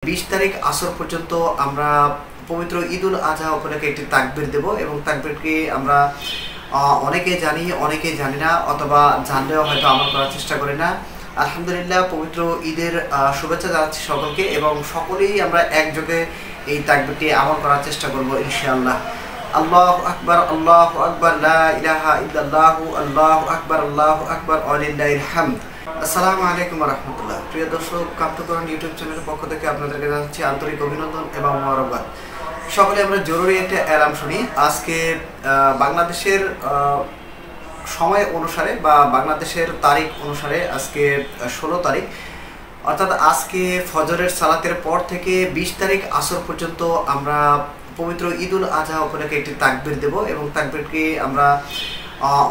20 তারিখ আসর পর্যন্ত আমরা পবিত্র ঈদুল আজহা উপলক্ষে একটি তাকবীর দেব এবং তাকবীরকে আমরা অনেকে জানি অনেকে জানি না অথবা জানলেও হয়তো আমল করার চেষ্টা করি না। আলহামদুলিল্লাহ পবিত্র ঈদের শুভেচ্ছা জানাচ্ছি সকলকে এবং সকলেই আমরা একযোগে এই তাকবীরটি আমল করার চেষ্টা করব ইনশাআল্লাহ। আল্লাহু আকবার লা ইলাহা ইল্লাল্লাহু আল্লাহু আকবার ওয়ালিল্লাহিল হামদ। আসসালামু আলাইকুম ওয়া রাহমাতুল্লাহ। প্রিয় দর্শক, কাপ্তকরণ ইউটিউব চ্যানেলের পক্ষ থেকে আপনাদেরকে জানাচ্ছি আন্তরিক অভিনন্দন এবং মোবারকবাদ। সকলে আমরা জরুরি একটা অ্যালার্ম শুনি। আজকে বাংলাদেশের সময় অনুসারে বা বাংলাদেশের তারিখ অনুসারে আজকে 16 তারিখ, অর্থাৎ আজকে ফজরের সালাতের পর থেকে 20 তারিখ আসর পর্যন্ত আমরা পবিত্র ঈদুল আজহা উপলক্ষে একটি তাকবীর দেব এবং তাকবীরকে আমরা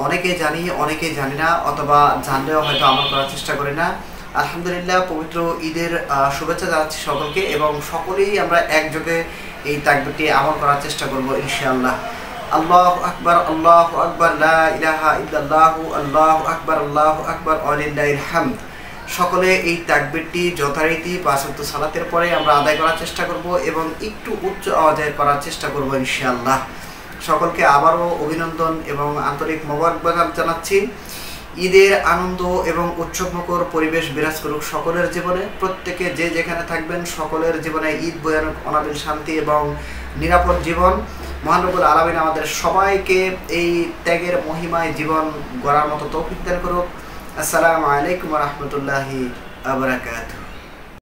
অনেকে জানি অনেকে জানি না অথবা জানলেও হয়তো আমল করার চেষ্টা করি না। আলহামদুলিল্লাহ পবিত্র ঈদের শুভেচ্ছা জানাচ্ছি সকলকে এবং সকলেই আমরা একযোগে এই তাকবীরটি আমল করার চেষ্টা করব ইনশাআল্লাহ। আল্লাহু আকবার লা ইলাহা ইল্লাল্লাহু আল্লাহু আকবার ওয়ালিল্লাহিল হামদ। সকলে এই তাকবীরটি যথারীতি 5 ওয়াক্ত সালাতের পরে আমরা আদায় করার চেষ্টা করব এবং একটু উচ্চ আওয়াজে করার চেষ্টা করব ইনশাআল্লাহ। সকলকে আবারও অভিনন্দন এবং আন্তরিক মোবারকবাদ জানাচ্ছি। ঈদের আনন্দ এবং উৎসবমুখর পরিবেশ বিরাজ করুক সকলের জীবনে। প্রত্যেকে যে যেখানে থাকবেন সকলের জীবনে ঈদ বয়ানুক অনাবিল শান্তি এবং নিরাপদ জীবন। মহান রব্বুল আলামিন আমাদের সবাইকে এই ত্যাগের মহিমায় জীবন গড়ার মতো তৌফিক দান করুক। আসসালামু আলাইকুম ওয়া রাহমাতুল্লাহি ওয়া বারাকাতুহু।